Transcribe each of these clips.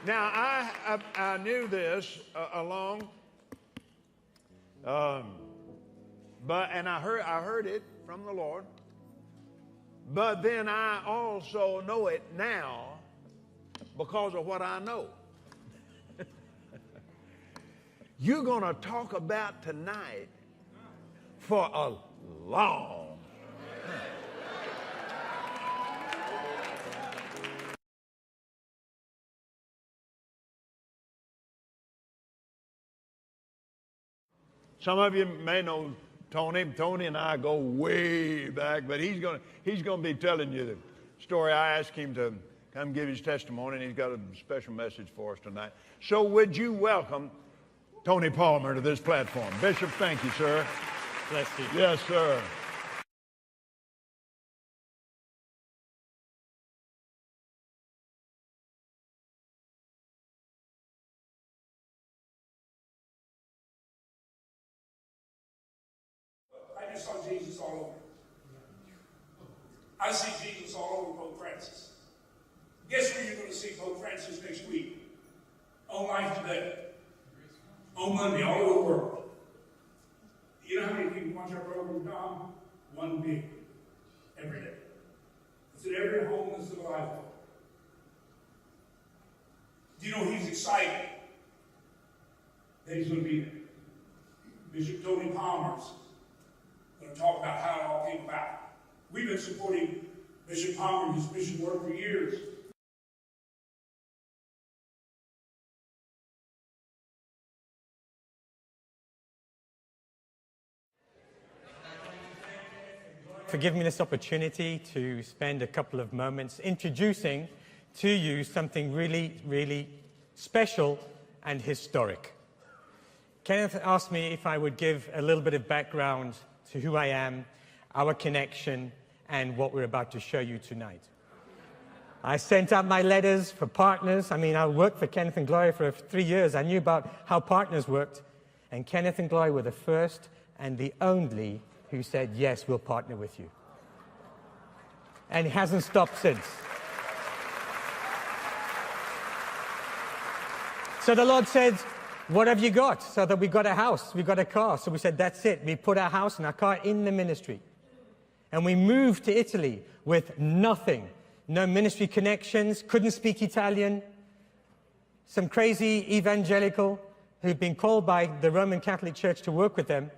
Now, I knew this along, and I heard it from the Lord, but then I also know it now because of what I know. You're going to talk about tonight for a long Some of you may know Tony. Tony and I go way back, but he's going to be telling you the story. I asked him to come give his testimony, and he's got a special message for us tonight. So would you welcome Tony Palmer to this platform? Bishop, thank you, sir. Bless you. Yes, sir. I just saw Jesus all over. I see Jesus all over Pope Francis. Guess where you're going to see Pope Francis next week? On Life Today. On Monday, all over the world. You know how many people watch our program, Tom? 1 billion. Every day. It's in every home in the civilized world. Do you know he's excited that he's going to be there? Bishop Tony Palmer's going to talk about how it all came about. We've been supporting Bishop Palmer and his mission work for years. For giving me this opportunity to spend a couple of moments introducing to you something really, really special and historic. Kenneth asked me if I would give a little bit of background to who I am, our connection, and what we're about to show you tonight. I sent out my letters for partners. I mean, I worked for Kenneth and Gloria for 3 years. I knew about how partners worked, and Kenneth and Gloria were the first and the only who said, yes, we'll partner with you. And it hasn't stopped since. So the Lord said, what have you got? So that we got a house, we got a car. So we said, that's it. We put our house and our car in the ministry. And we moved to Italy with nothing. No ministry connections, couldn't speak Italian. Some crazy evangelical who'd been called by the Roman Catholic Church to work with them.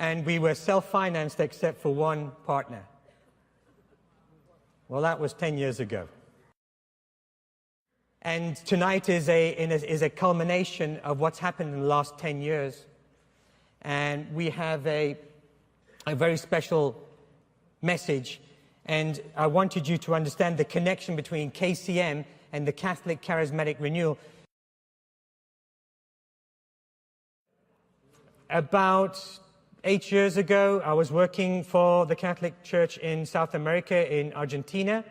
And we were self-financed except for one partner. Well, that was 10 years ago. And tonight is a culmination of what's happened in the last 10 years. And we have a very special message. And I wanted you to understand the connection between KCM and the Catholic Charismatic Renewal. About 8 years ago, I was working for the Catholic Church in South America, in Argentina.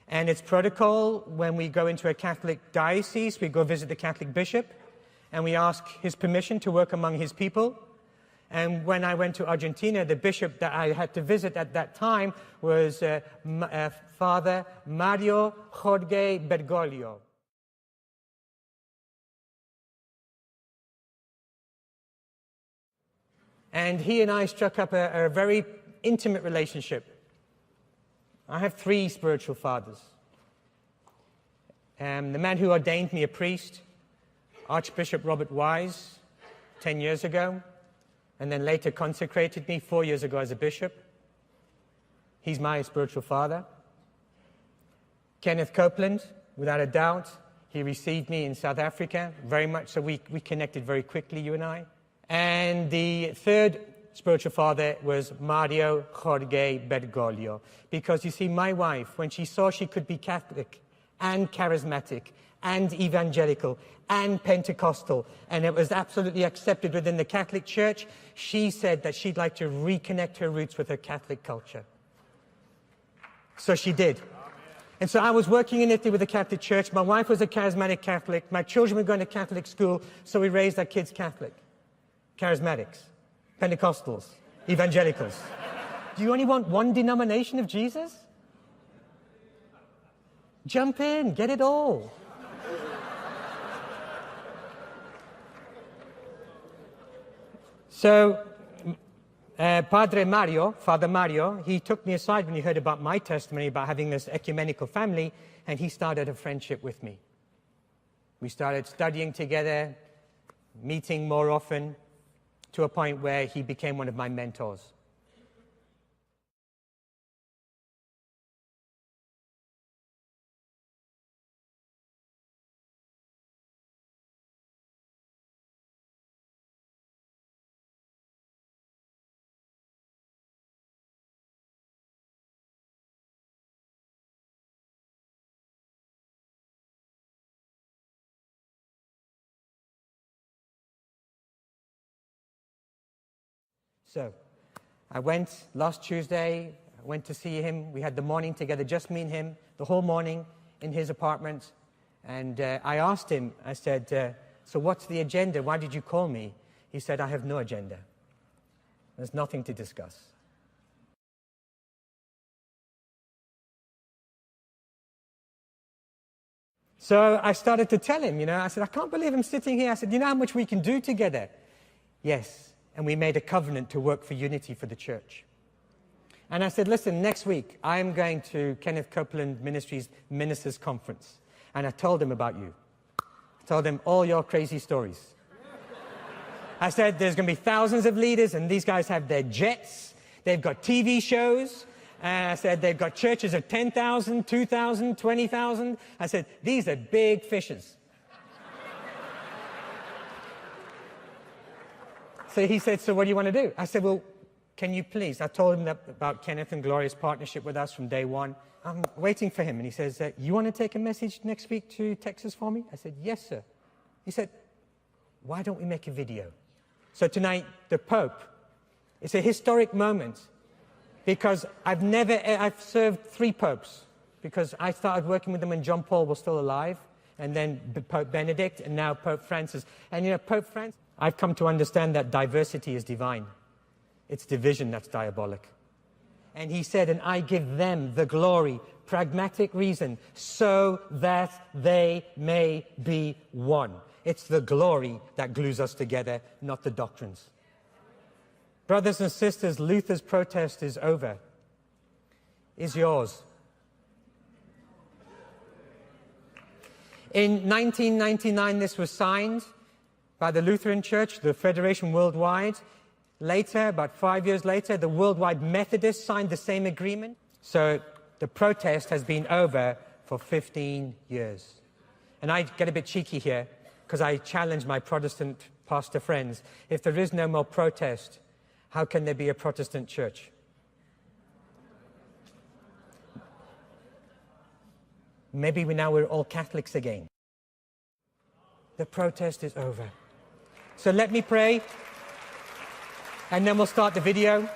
And it's protocol, when we go into a Catholic diocese, we go visit the Catholic bishop, and we ask his permission to work among his people. And when I went to Argentina, the bishop that I had to visit at that time was Father Mario Jorge Bergoglio. And he and I struck up a very intimate relationship. I have 3 spiritual fathers. The man who ordained me a priest, Archbishop Robert Wise, 10 years ago, and then later consecrated me 4 years ago as a bishop. He's my spiritual father. Kenneth Copeland, without a doubt, he received me in South Africa, very much so we connected very quickly, you and I. And the 3rd spiritual father was Mario Jorge Bergoglio. Because you see, my wife, when she saw she could be Catholic and charismatic and evangelical and Pentecostal, and it was absolutely accepted within the Catholic Church, she said that she'd like to reconnect her roots with her Catholic culture. So she did. And so I was working in Italy with the Catholic Church. My wife was a charismatic Catholic. My children were going to Catholic school, so we raised our kids Catholic. Charismatics, Pentecostals, evangelicals. Do you only want one denomination of Jesus? Jump in, get it all. So, Father Mario, he took me aside when he heard about my testimony about having this ecumenical family, and he started a friendship with me. We started studying together, meeting more often, to a point where he became one of my mentors. So, I went last Tuesday, I went to see him. We had the morning together, just me and him, the whole morning in his apartment. And I asked him, I said, so what's the agenda? Why did you call me? He said, I have no agenda. There's nothing to discuss. So I started to tell him, I said, I can't believe I'm sitting here. I said, you know how much we can do together? Yes. And we made a covenant to work for unity for the church. And I said, listen, next week, I'm going to Kenneth Copeland Ministries Ministers Conference. And I told him about you. I told him all your crazy stories. I said, there's going to be thousands of leaders, and these guys have their jets. They've got TV shows. And I said, they've got churches of 10,000, 2,000, 20,000. I said, these are big fishes. So he said, so what do you want to do? I said, well, can you please? I told him about Kenneth and Gloria's partnership with us from day one. I'm waiting for him. And he says, you want to take a message next week to Texas for me? I said, yes, sir. He said, why don't we make a video? So tonight, the Pope, it's a historic moment because I've served 3 popes because I started working with them when John Paul was still alive, and then Pope Benedict, and now Pope Francis. And Pope Francis, I've come to understand that diversity is divine. It's division that's diabolic. And he said, and I give them the glory, pragmatic reason, so that they may be one. It's the glory that glues us together, not the doctrines. Brothers and sisters, Luther's protest is over. Is yours. In 1999, this was signed by the Lutheran Church, the Federation Worldwide. Later, about 5 years later, the Worldwide Methodists signed the same agreement. So the protest has been over for 15 years. And I get a bit cheeky here, because I challenge my Protestant pastor friends. If there is no more protest, how can there be a Protestant church? Maybe we're all Catholics again. The protest is over. So let me pray, and then we'll start the video.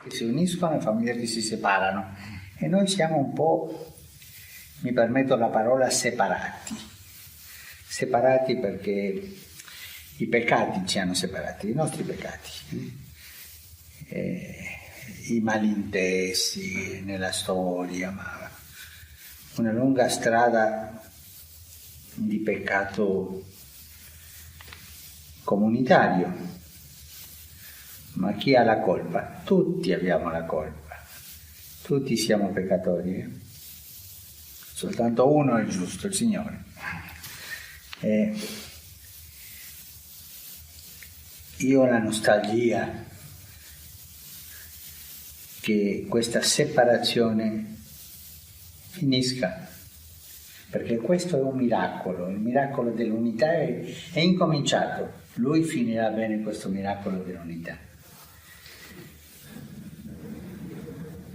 Che si uniscono e famiglie che si separano. E noi siamo un po', mi permetto la parola, separati. Separati perché i peccati ci hanno separati, i nostri peccati. I malintesi nella storia, ma una lunga strada di peccato comunitario. Ma chi ha la colpa? Tutti abbiamo la colpa, tutti siamo peccatori. Soltanto uno è il giusto, il Signore. Io ho la nostalgia che questa separazione finisca, perché questo è un miracolo, il miracolo dell'unità è incominciato. Lui finirà bene questo miracolo dell'unità.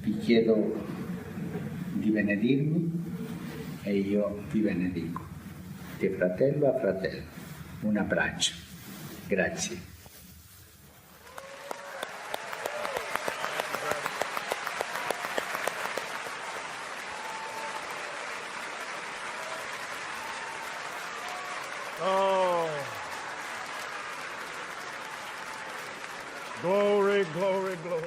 Vi chiedo di benedirmi e io vi benedico, di fratello a fratello. Un abbraccio. Grazie. Oh. Glory, glory, glory.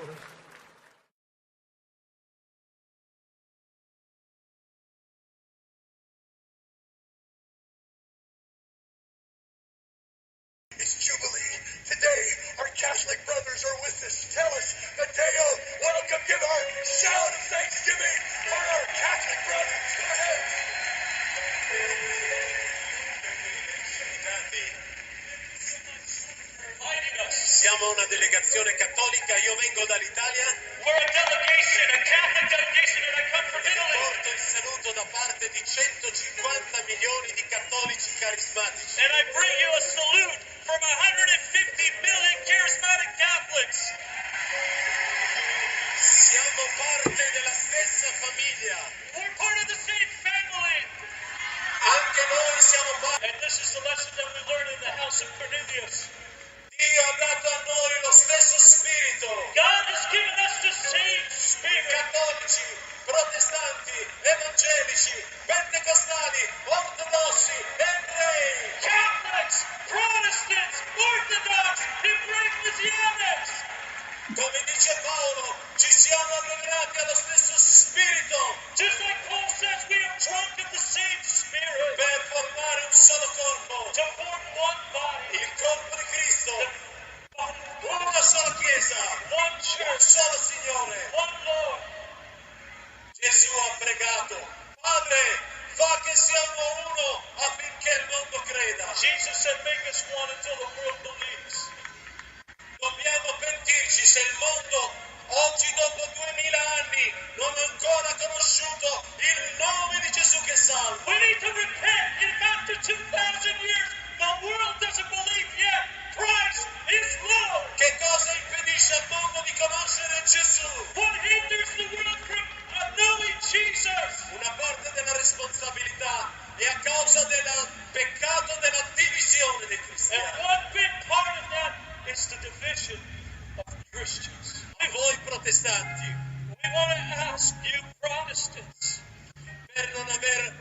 delegazione cattolica, io vengo dall'Italia. We're a delegation, a Catholic delegation, and I come from Italy. Porto il saluto da parte di 150 milioni di cattolici carismatici. And I bring you a salute from 150 million charismatic Catholics. Siamo parte della stessa famiglia. We're part of the same family. Anche noi siamo parte. And this is the lesson that we learned in the house of Cornelius. Dio ha dato a noi lo stesso spirito. God has given us the same spirit. Cattolici, protestanti, evangelici, pentecostali, ortodossi, ebrei. Catholics, Protestants, Orthodox, Hebraic Messianics. Come dice Paolo, ci siamo avvelenati allo stesso spirito. Just like Paul says, we are drunk of the same spirit. Per formare un solo corpo. To form one body. Il corpo di Cristo. One Una sola Chiesa. One Un church. solo Signore. One Lord. Gesù ha pregato. Padre, fa che siamo uno affinché il mondo creda. Jesus said, make us one until the world believes. Dobbiamo pentirci se il mondo oggi dopo 2000 anni non ha ancora conosciuto il nome di Gesù che salva. We need to repent. In after 2,000 years, the world doesn't believe yet. Christ is Lord. Che cosa impedisce al mondo di conoscere Gesù? What hinders the world from knowing Jesus? Una parte della responsabilità è a causa del peccato della divisione dei And cristiani. one big part of that is the division of Christians. E voi protestanti, We want to ask you Protestants, per non aver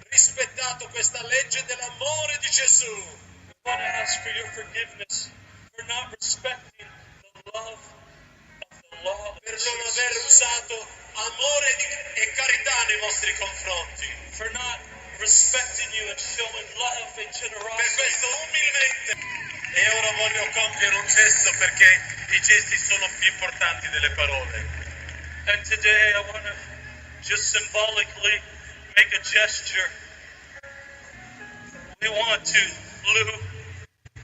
rispettato questa legge dell'amore di Gesù, we want to ask for your forgiveness for not respecting the love of the law of per non aver Jesus, usato amore e carità nei vostri confronti. for not respecting you and showing love and Per generosity. questo umilmente. E ora voglio compiere un gesto perché i gesti sono più importanti delle parole. And today I want to just symbolically make a gesture. We want to, Lou,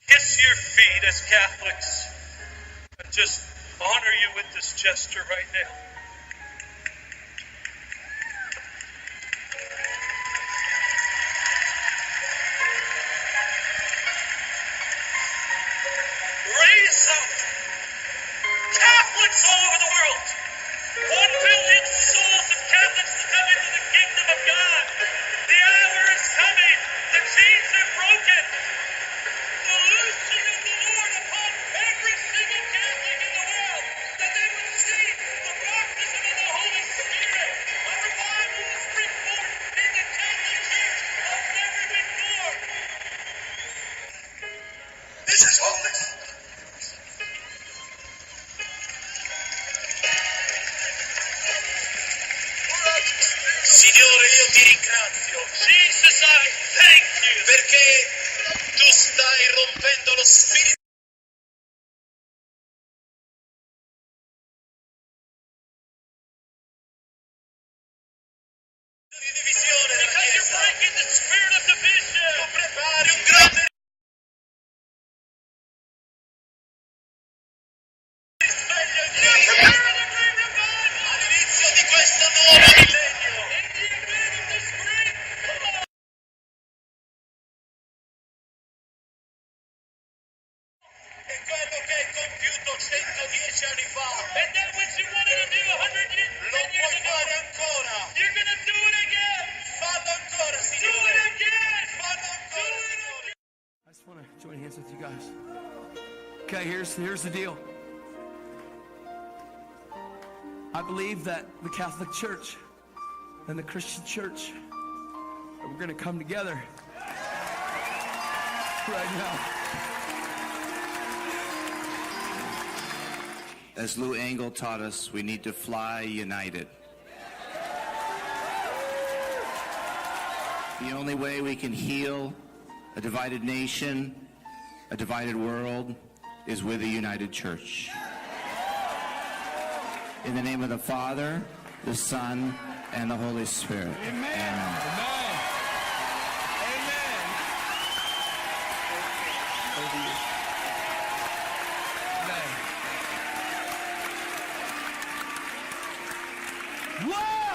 kiss your feet as Catholics and just honor you with this gesture right now. Raise up Catholics all over the world. 1 billion souls of Catholics to come into the kingdom of God. The hour is coming. The chains are broken. The loosing of the Lord upon every single Catholic in the world. That they would see the baptism of the Holy Spirit. A revival will spring forth in the Catholic Church as never before. This is holiness. Signore, io ti ringrazio. Jesus, I thank you. Perché tu stai rompendo lo spirito di divisione nella Because you're Chiesa. breaking the spirit of division. Tu prepari un grande risveglio in You're Chiesa. preparing a great revival. All'inizio di questo nuovo millennio. In the event of this great call. E quello che hai compiuto 110 anni fa And that which you wanted to do 100 years, lo 10 years puoi ago, fare ancora. you're going to do it again. Fallo ancora, Do Signore. it again. Fallo ancora, Signore. I just want to join hands with you guys. Okay, here's the deal. I believe that the Catholic Church and the Christian Church, that we're going to come together right now. As Lou Engle taught us, we need to fly united. The only way we can heal a divided nation, a divided world, is with a united church. In the name of the Father, the Son, and the Holy Spirit. Amen. Whoa!